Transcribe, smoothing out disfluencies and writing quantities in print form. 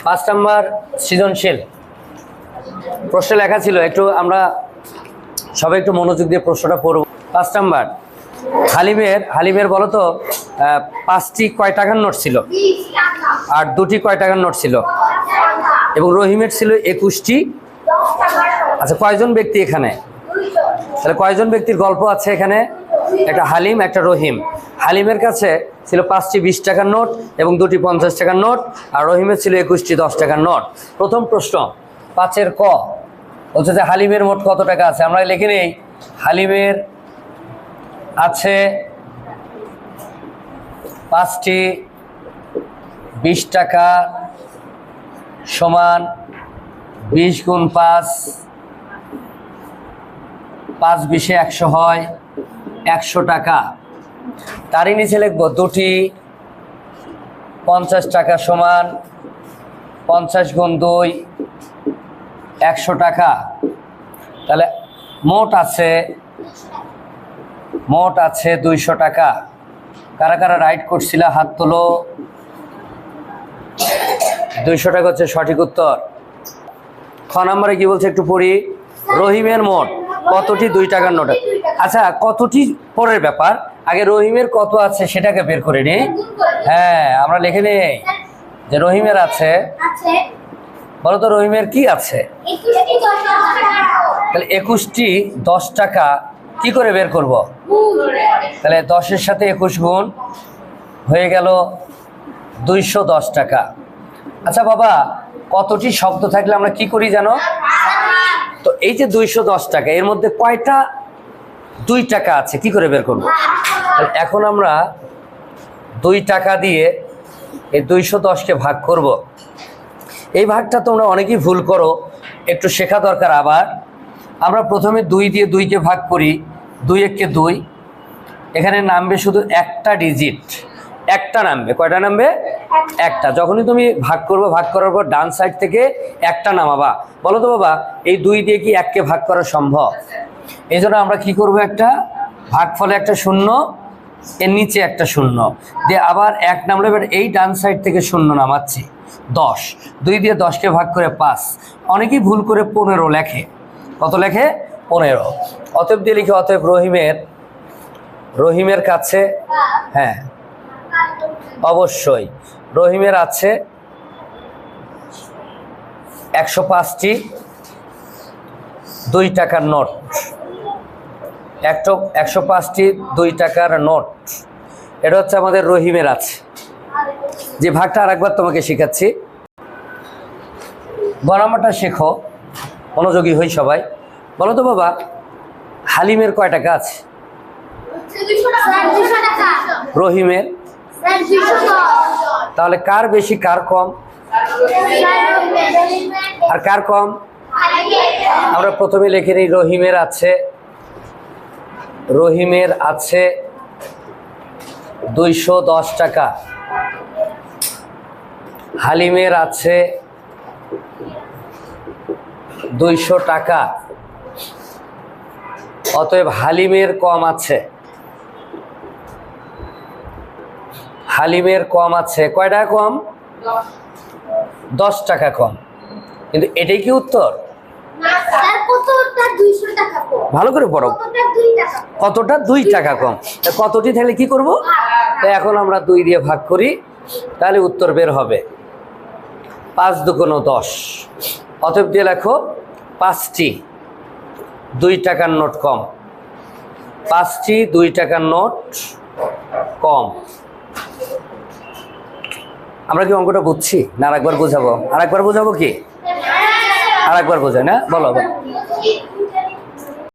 5 number সৃজনশীল প্রশ্ন লেখা ছিল, একটু আমরা সবাই একটু মনোযোগ দিয়ে প্রশ্নটা পড়ব। 5 নাম্বার, হালিমের বলো তো 5টি কয় টাকার নোট ছিল আর 2টি কয় টাকার নোট ছিল, এবং রহিমের ছিল 21টি। আচ্ছা, কয়জন ব্যক্তি এখানে? তাহলে কয়জন ব্যক্তির গল্প আছে এখানে? একটা হালিম, একটা রহিম। হালিমের কাছে ছিল 5টি 20 টাকার নোট এবং 2টি 50 টাকার নোট, আর রহিমের ছিল 21টি 10 টাকার নোট। প্রথম প্রশ্ন 5-এর ক বলছে যে হালিমের মোট কত টাকা আছে। আমরা লিখে নেই, হালিমের আছে 5টি 20 টাকা সমান 20 গুণ 5, 5 20 100 হয় 100 টাকা। তারই নিচে লিখবো 2টি 50 টাকা সমান 50 গুণ 2 100 টাকা। তাহলে মোট আছে 200 টাকা। কারা কারা রাইট করছিল হাত তোলো। 200 টাকা হচ্ছে সঠিক উত্তর। খ নম্বরে কি বলছে একটু পড়ি। রহিমের মোট কতটি 2 টাকার নোট? আচ্ছা, কতটি পরের ব্যাপার, আগে রহিমের কত আছে সেটাকে বের করে নিই। হ্যাঁ, আমরা লিখে নিই যে রহিমের আছে, বলো তো রহিমের কি আছে? তাহলে 21টি 10 টাকা কি করে বের করব? তাহলে 10-এর সাথে 21 গুণ হয়ে গেল 210 টাকা। আচ্ছা বাবা, কতটি শব্দ থাকলে আমরা কি করি জানো? তো এই যে 210 টাকা, এর মধ্যে কয়টা 2 টাকা আছে কি করে বের করব? এখন আমরা 2 টাকা দিয়ে এই 210কে ভাগ করব। এই ভাগটা তোমরা অনেকেই ভুল করো, একটু শেখা দরকার। আবার আমরা প্রথমে 2 দিয়ে 2কে ভাগ করি, 2 1 2। এখানে নামবে শুধু একটা ডিজিট, একটা নামবে। কয়টা নামবে? একটা। যখনই তুমি ভাগ করবে, ভাগ করার পর ডান সাইড থেকে একটা নামাবা। বলো তো বাবা, এই 2 দিয়ে কি 1কে ভাগ করা সম্ভব? এই জন্য আমরা কি করব, একটা ভাগফলে একটা শূন্য, এর নিচে একটা শূন্য দিয়ে আবার 1 নামলে, এই ডান সাইড থেকে শূন্য নামাচ্ছি। 10, 2 দিয়ে 10কে ভাগ করে 5। অনেকেই ভুল করে 15 লেখে। কত লেখে? 15। অতএব দিয়ে লিখে, অতএব রহিমের কাছে, হ্যাঁ অবশ্যই রহিমের আছে 105টি 2 টাকার নোট। 105টি 2 টাকার নোট, এটা হচ্ছে আমাদের রহিমের আছে। যে ভাগটা আরেকবার তোমাকে শেখাচ্ছি, গণনাটা শেখো, মনোযোগী হই সবাই। বলো তো বাবা, হালিমের কয় টাকা আছে? রহিমের। তাহলে কার বেশি কার কম? আর কার কম? আমরা প্রথমে লিখে নিই, রহিমের আছে 210 টাকা, হালিমের আছে 200 টাকা। অতএব হালিমের কম আছে। হালিমের কম আছে কয় টাকা কম? 10 টাকা কম। কিন্তু এটাই কি উত্তর? ভালো করে পড়ো। কতটা 2 টাকা কম। কতটি থাকলে কি করব? তাই এখন আমরা 2 দিয়ে ভাগ করি, তাহলে উত্তর বের হবে। 5 2 10। অতএব দিয়ে লেখো, 5টি 2 টাকার নোট কম। 5টি 2 টাকার নোট কম। আমরা কি অঙ্কটা বুঝছি না আরেকবার বোঝাবো? আরেকবার বোঝাবো কি? আরেকবার বোঝাই না? বলো।